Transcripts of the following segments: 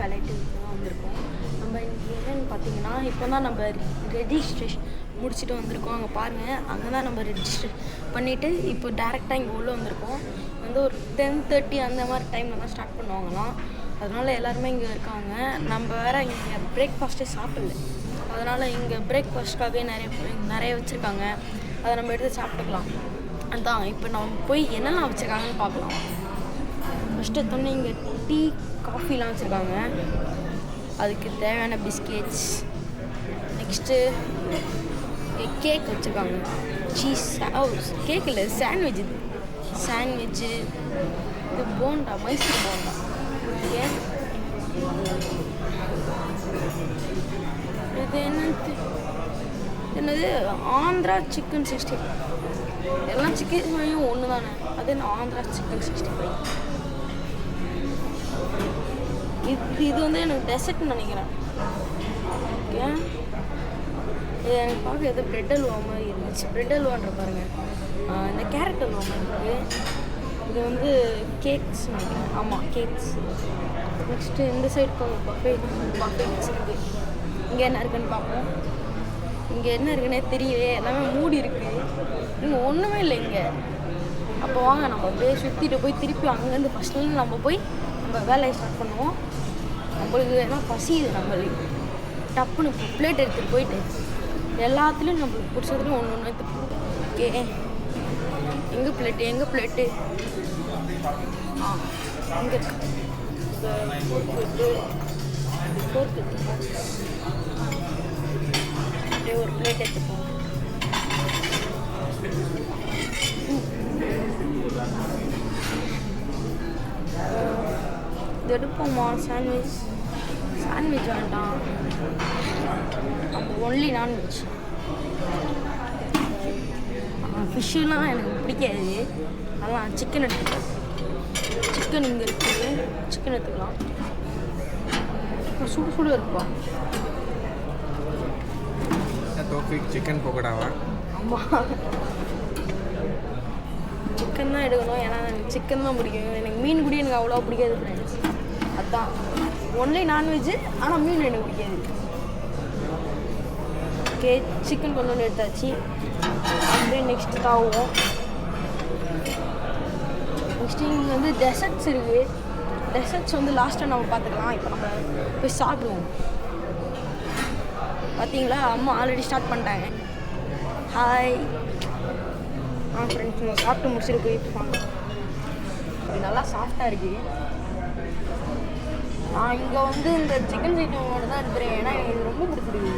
கலெக்டிவ்க்கு தான் வந்திருக்கோம். நம்ம இன்றைக்கி என்னென்னு பார்த்தீங்கன்னா, இப்போ தான் நம்ம ரெஜிஸ்ட்ரேஷன் முடிச்சுட்டு வந்திருக்கோம். அங்கே பாருங்கள், அங்கே தான் நம்ம ரெஜிஸ்டர் பண்ணிவிட்டு இப்போ டேரெக்டாக இங்கே உள்ளே வந்திருக்கோம். வந்து ஒரு 10:30 அந்த மாதிரி டைமில் தான் ஸ்டார்ட் பண்ணுவாங்களாம். அதனால் எல்லாருமே இங்கே இருக்காங்க. நம்ம வேறு இங்கே பிரேக்ஃபாஸ்ட்டே சாப்பிடல, அதனால் இங்கே பிரேக்ஃபாஸ்ட்காகவே நிறைய வச்சுருக்காங்க. அதை நம்ம எடுத்து சாப்பிட்டுக்கலாம். அதான் இப்போ நம்ம போய் என்னெல்லாம் வச்சுருக்காங்கன்னு பார்க்கலாம். ஃபஸ்ட்டு எடுத்தோன்னே இங்கே டீ காஃபிலாம் வச்சுருக்காங்க, அதுக்கு தேவையான பிஸ்கெட்ஸ். நெக்ஸ்ட்டு கேக் வச்சுருக்காங்க, சீஸ் கேக் இல்லை சாண்ட்விட்ச். இது சாண்ட்விட்சு, இது போண்டா, மைசூர் போண்டா. ஓகே, இது என்னது ஆந்திரா சிக்கன் 65. எல்லாம் சிக்கன் ஒன்று தானே, அது என்ன ஆந்திரா சிக்கன் 65. இது வந்து எனக்கு டெசர்ட்னு நினைக்கிறேன். ஓகே, இது எனக்கு பார்க்க எதோ ப்ரெட் அல்வா மாதிரி இருந்துச்சு. ப்ரெட் அல்வான்ற பாருங்கள், இந்த கேரட் அல்வா மாதிரி இருக்குது. இது வந்து கேக்ஸ் நினைக்கிறேன். ஆமாம், கேக்ஸ். நெக்ஸ்ட்டு இந்த சைடு பஃபேட்ஸ் இருக்குது. இங்கே என்ன இருக்குன்னு பார்ப்போம். இங்கே என்ன இருக்குன்னே தெரியலையே, எல்லாமே மூடி இருக்குது. இங்கே ஒன்றுமே இல்லை இங்கே. அப்போ வாங்க நம்ம அப்படியே சுற்றிட்டு போய் திருப்பி அங்கேருந்து ஃபஸ்ட்லேருந்து நம்ம போய் நம்ம வேலையை ஸ்டார்ட் பண்ணுவோம். நம்மளுக்கு ஏன்னா பசியுது, நம்மளுக்கு டப்புன்னு பிளேட் எடுத்துகிட்டு போயிட்டு எல்லாத்துலேயும் நம்மளுக்கு பிடிச்சதுலையும் ஒன்று ஒன்று எடுத்துப்போம். ஓகே, எங்கே பிளேட்டு இங்கே ஃபோர்க் எடுத்துப்போம். அப்படியே ஒரு பிளேட் எடுத்துப்போம். இது எடுப்போம்மா. சாண்ட்விச் வேண்டாம், நம்ம ஒன்லி நான்வெஜ். ஃபிஷ்ஷுலாம் எனக்கு பிடிக்காது, அதெல்லாம் சிக்கன் எடுத்துக்கலாம். சிக்கன் இங்கே இருக்குது, சிக்கன் எடுத்துக்கலாம். சுடு இருப்பா. சிக்கன் பக்கோடாவா? ஆமாம், சிக்கன் தான் எடுக்கணும். ஏன்னா எனக்கு சிக்கன் தான் பிடிக்கும். எனக்கு மீன் கூட எனக்கு அவ்வளோ பிடிக்காது ஃப்ரெண்ட்ஸ். அதுதான் ஒன்லி நான்வெஜ்ஜு, ஆனால் மீன் எனக்கு பிடிக்காது. ஓகே, சிக்கன் கொண்டு வந்து எடுத்தாச்சு. அப்படியே நெக்ஸ்ட்டு தாவுவோம். நெக்ஸ்ட்டு இங்கே வந்து டெசர்ட்ஸ் இருக்குது. டெசர்ட்ஸ் வந்து லாஸ்ட்டாக நம்ம பார்த்துக்கலாம். இப்போ நம்ம போய் சாப்பிடுவோம். பார்த்தீங்களா, அம்மா ஆல்ரெடி ஸ்டார்ட் பண்ணிட்டாங்க. ஹாய் ஃப்ரெண்ட்ஸ், நம்ம சாப்பிட்டு முடிச்சுட்டு போயிருப்பாங்க. இது நல்லா சாஃப்டாக இருக்குது. நான் இங்கே வந்து இந்த சிக்கன் ஐட்டமோட தான் எடுத்துகிறேன், ஏன்னா எனக்கு ரொம்ப பிடிச்சிருக்கு.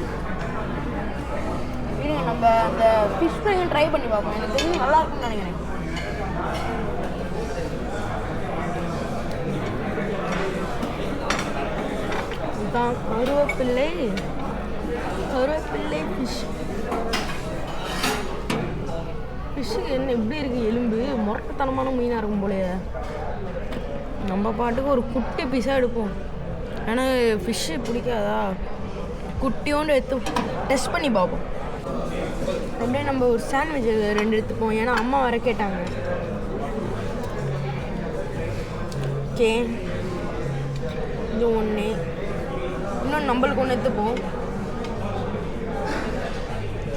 இருங்க, நம்ம அந்த ஃபிஷ் ஃப்ரையும் ட்ரை பண்ணி பார்ப்போம். எனக்கு தெரிஞ்சு நல்லா இருக்குன்னு நினைக்கிறேன். இதுதான் கருவேப்பிள்ளை ஃபிஷ்ஷுக்கு என்ன எப்படி இருக்குது, எலும்பு முரட்டுத்தனமான மீனாக இருக்கும் போலையே. நம்ம பாட்டுக்கு ஒரு குட்டி பீஸாக எடுப்போம். ஏன்னா ஃபிஷ்ஷு பிடிக்காதா, குட்டியோண்டு எடுத்து டெஸ்ட் பண்ணி பார்ப்போம். அப்படியே நம்ம ஒரு சாண்ட்விச் 2 எடுத்துப்போம், ஏன்னா அம்மா வர கேட்டாங்க. ஓகே, இது ஒன்று, இன்னொன்று நம்மளுக்கு ஒன்று எடுத்துப்போம்.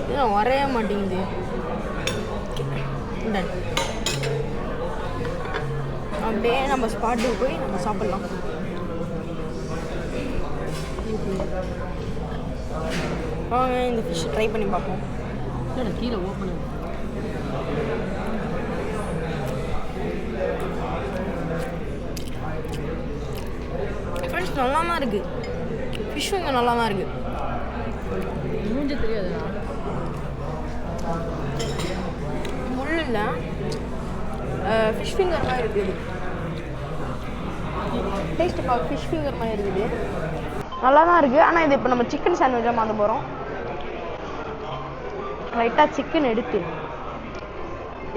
இதெல்லாம் வரைய மாட்டேங்குது. அப்படியே நம்ம ஸ்பாட்டுக்கு போய் நம்ம சாப்பிட்லாம். வாங்க இந்த ஃபிஷ் ட்ரை பண்ணி பார்ப்போம். கீழே ஓப்பன் ஃப்ரெண்ட்ஸ், நல்லா தான் இருக்குது. ஃபிஷ்ஷும் இங்கே நல்லா தான் இருக்குது. மூஞ்சி தெரியாது, முள் இல்லை, ஃபிஷ் ஃபிங்கர் மாதிரி இருக்குது. டேஸ்ட்டு பார்க்க ஃபிஷ் ஃபிங்கர் மாதிரி இருக்குது, நல்லா தான் இருக்குது. ஆனால் இது இப்போ நம்ம சிக்கன் சாண்ட்விச்சாக மாற்ற போகிறோம். லைட்டாக சிக்கன் எடுத்து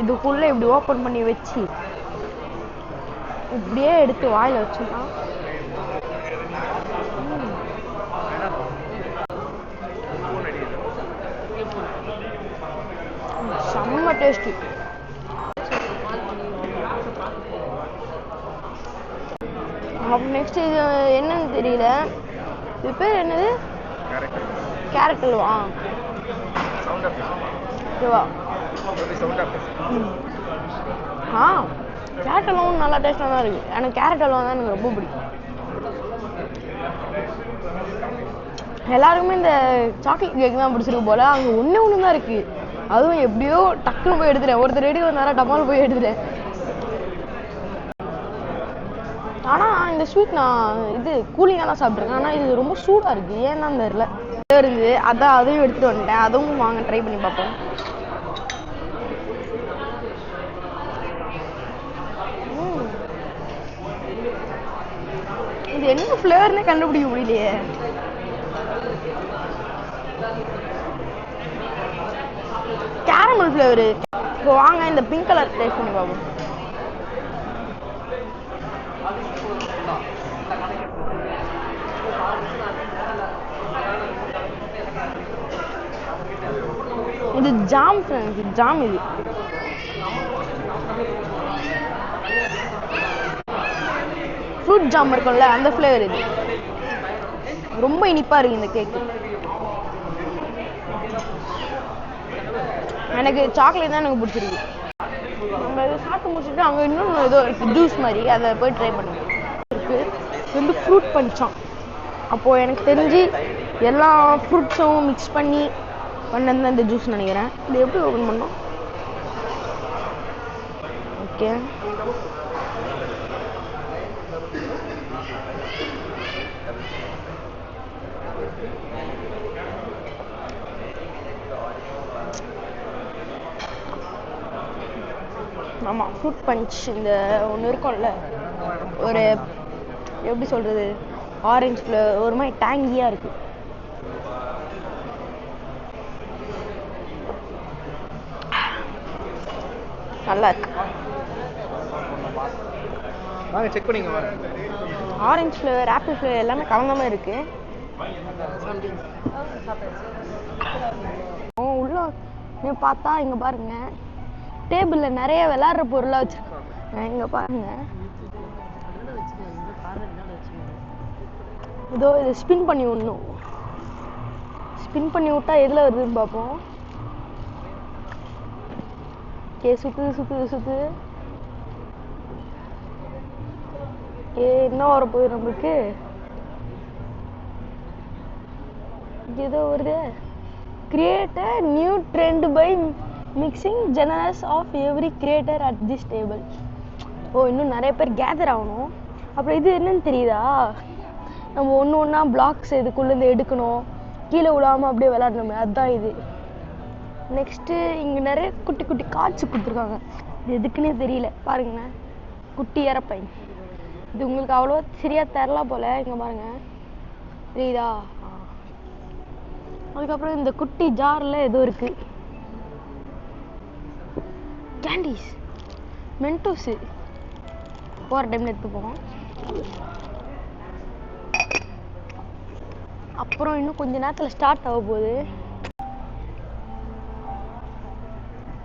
இதுக்குள்ளே இப்படி ஓப்பன் பண்ணி வச்சு இப்படியே எடுத்து வாயில் வச்சோம்னா செம்ம டேஸ்ட்டு. அப்புறம் நெக்ஸ்ட் நெக்ஸ்ட் இது என்னன்னு தெரியல, இது பேர் என்னது? கேரட் அல்வா. ஓகேவா? கேரட் அல்வாவும் நல்லா டேஸ்டாக தான் இருக்குது. எனக்கு கேரட் அல்வா தான் எனக்கு ரொம்ப பிடிக்கும். எல்லாருக்குமே இந்த சாக்லேட் கேக் தான் பிடிச்சிருக்கு போல். அங்கே ஒன்று தான் இருக்குது. அதுவும் எப்படியோ டக்குன்னு போய் எடுத்துட்டேன். ஒருத்தர் ரெடி வந்தாரா டமால் போய் எடுத்துட்டேன். ஆனால் இந்த ஸ்வீட் நான் இது கூலிங்காக தான் சாப்பிட்ருக்கேன். ஆனால் இது ரொம்ப சூடாக இருக்குது, ஏன்னா தெரியல இருந்தது. அதான் அதையும் எடுத்துகிட்டு வந்துட்டேன். அதுவும் வாங்க ட்ரை பண்ணி பார்ப்போம். இது என்ன ஃப்ளேவர்னே கண்டுபிடிக்க முடியலையே. Caramel flavour. இப்போ வாங்க இந்த பிங்க் கலர் டேஸ்ட் பண்ணி பார்ப்போம். இது ஜாம் ஃப்ரெண்ட்ஸ், ஜாம். இது ஃப்ரூட் ஜாம் இருக்கும்ல, அந்த ஃப்ளேவர். இது ரொம்ப இனிப்பா இருக்கு இந்த கேக்கு. எனக்கு சாக்லேட் தான் எனக்கு பிடிச்சிருக்கு. நம்ம இதை சாப்பிட்டு முடிச்சுட்டு அங்கே இன்னொன்று ஏதோ இருக்குது ஜூஸ் மாதிரி, அதை போய் ட்ரை பண்ணுவோம். இருக்கு வந்து ஃப்ரூட் பஞ்சாம். அப்போது எனக்கு தெரிஞ்சு எல்லா ஃப்ரூட்ஸும் மிக்ஸ் பண்ணி பண்ணது இந்த ஜூஸ் நினைக்கிறேன். இது எப்படி ஓப்பன் பண்ணோம்? ஓகே, ஆமாம் ஃப்ரூட் பஞ்ச். இந்த ஒன்று இருக்கும்ல, ஒரு எப்படி சொல்கிறது, ஆரஞ்சு ஃப்ளேவர், ஒரு மாதிரி டேங்கியாக இருக்குது. நல்லா இருக்கு. வாங்க செக் பண்ணிங்க. ஆரஞ்சு ஃப்ளேவர், ஆப்பிள் ஃப்ளேவர் எல்லாமே கலந்த மாதிரி இருக்கு. உள்ள நீங்க பார்த்தா இங்க பாருங்க, டேபிள்ல நிறைய விளையாடுற பொருளா வச்சிருக்காங்க. இங்க பாருங்க, இதோ இதை ஸ்பின் பண்ணி விடணும். ஸ்பின் பண்ணி விட்டா எதுல வருதுன்னு பார்ப்போம். சுத்துது சுத்துது சுத்துது. என்ன வர போகுது நம்மளுக்கு? ஏதோ வருது. Create a new trend by mixing genres of every creator at this table. ஓ, இன்னும் நிறைய பேர் கேதர் ஆகணும். அப்புறம் இது என்னன்னு தெரியுதா, நம்ம ஒன்று ஒன்றா பிளாக்ஸ் இதுக்குள்ளேருந்து எடுக்கணும், கீழே விழாமல் அப்படியே விளையாடணுமே, அதுதான் இது. நெக்ஸ்ட்டு இங்கே நிறைய குட்டி குட்டி கார்ட்ஸ் கொடுத்துருக்காங்க. இது எதுக்குன்னே தெரியல. பாருங்கண்ணே, குட்டி ஏரப்பை. இது உங்களுக்கு அவ்வளோ சரியாக தரல போல். இங்கே பாருங்கள், தெரியுதா? அதுக்கப்புறம் இந்த குட்டி ஜாரில் ஏதோ இருக்குது, கேண்டீஸ், மென்டோஸு. போகிற டைமில் எடுத்துப்போம். அப்புறம் இன்னும் கொஞ்ச நேரத்தில் ஸ்டார்ட் ஆக போகுது.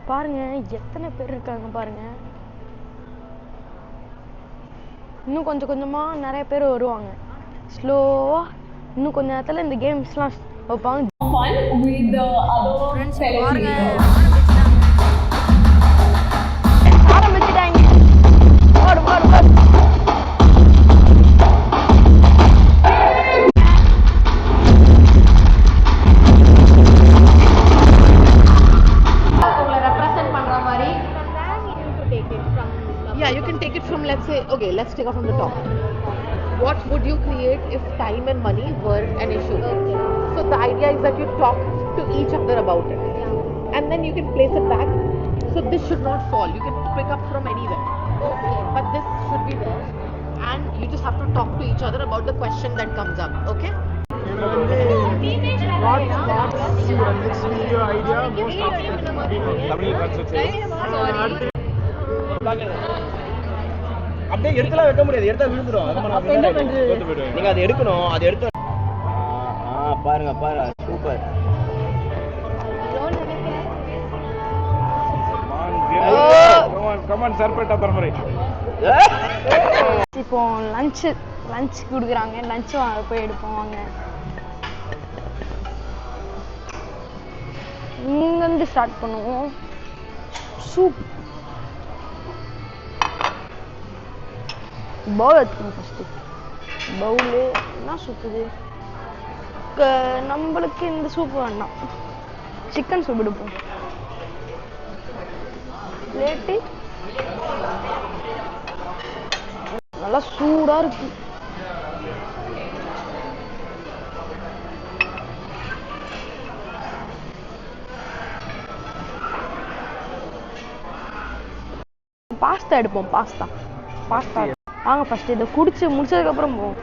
பாருங்க எத்தனை பேர் இருக்காங்க பாருங்க. இன்னும் கொஞ்சம் கொஞ்சமா நிறைய பேர் வருவாங்க. ஸ்லோவா இன்னும் கொஞ்ச நேரத்துல இந்த கேம்ஸ்லாம் வைப்பாங்க. ஆரம்பிச்சுட்டாங்க. ஓடு ஓடு ஓடு. Okay, let's take it from the top. What would you create if time and money were an issue? Okay. So the idea is that you talk to each other about it, and then you can place it back. So this should not fall. You can pick up from anywhere, but this should be there, and you just have to talk to each other about the question that comes up. Okay? What's your next video idea most after? அப்படியே எடுக்கலாம், வைக்க முடியாது, எடுத்தா விழுந்துரும். நீங்க அதை எடுக்கணும், அதை எடுத்து பாருங்க பாருங்க. சூப்பர். கமான் சர்பேட்டா பரம்பரை. இப்போ லஞ்ச் லஞ்ச் கொடுக்குறாங்க. லஞ்ச் வாங்க போய் எடுப்போம் வாங்க. இங்கேருந்து ஸ்டார்ட் பண்ணுவோம். சூப் பவுல் எடுத்துக்கணும் ஃபஸ்ட்டு. பவுலு என்ன சூப் இது? நம்மளுக்கு இந்த சூப் வேண்டாம், சிக்கன் சூப் எடுப்போம். பிளேட்டு நல்லா சூடாக இருக்கு. பாஸ்தா எடுப்போம். பாஸ்தா வாங்க ஃபர்ஸ்ட் இதை குடிச்சு முடிச்சதுக்கப்புறம் போவோம்.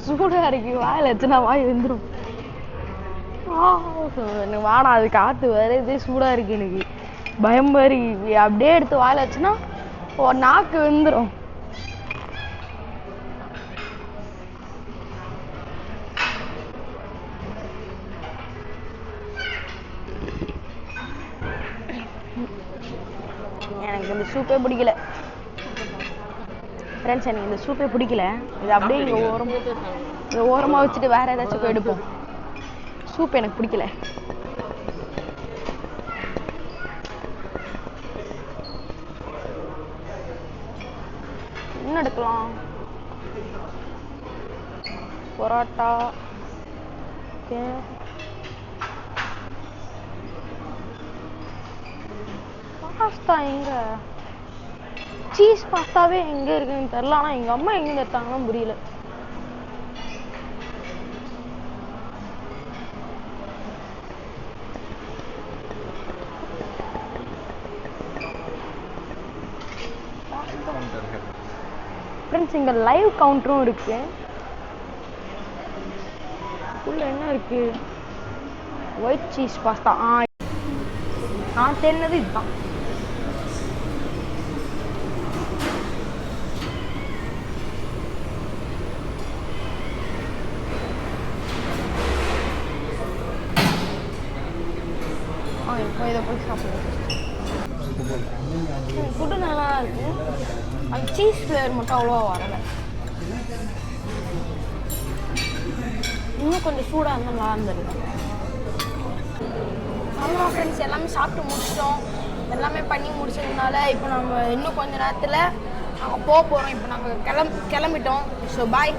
சூடாக இருக்கு, வாயில் வச்சுனா வாய் வந்துடும். எனக்கு வாடா, அது காற்று வருது, சூடாக இருக்கு, எனக்கு பயமா இருக்கு. அப்படியே எடுத்து வாயில் வச்சுன்னா நாக்கு வந்துடும். எனக்கு இந்த சூப்பே பிடிக்கல ஃப்ரெண்ட்ஸ், எனக்கு இந்த சூப்பே பிடிக்கல. இது அப்படியே இங்கே ஓரமாக வச்சுட்டு வேற ஏதாச்சும் போய் எடுப்போம். சூப் எனக்கு பிடிக்கல. என்ன எடுக்கலாம்? பரோட்டா, பாஸ்தா எங்க? சீஸ் பாஸ்தாவே எங்க இருக்குன்னு தெரியல. ஆனா எங்க அம்மா எங்க எடுத்தாங்கன்னு புரியல. ஃப்ரெண்ட்ஸ், இங்க லைவ் கவுண்டரும் இருக்கு. உள்ள என்ன இருக்கு? White cheese pasta. நான் தேடினது இதுதான். இப்போ இதை போய் சாப்பிடுவோம். ஃபுட்டு நல்லா இருக்கு. அந்த சீஸ் ஃப்ளேவர் மட்டும் அவ்வளோவா வரலை. இன்னும் கொஞ்சம் சூடாக இருந்தால் நல்லா இருந்திருக்கு. ஆமாம் ஃப்ரெண்ட்ஸ், எல்லாமே சாப்பிட்டு முடிச்சிட்டோம். எல்லாமே பண்ணி முடிச்சதுனால இப்போ நம்ம இன்னும் கொஞ்சம் நேரத்தில் நாங்கள் போக போகிறோம். இப்போ நாங்கள் கிளம்பிட்டோம். So bye.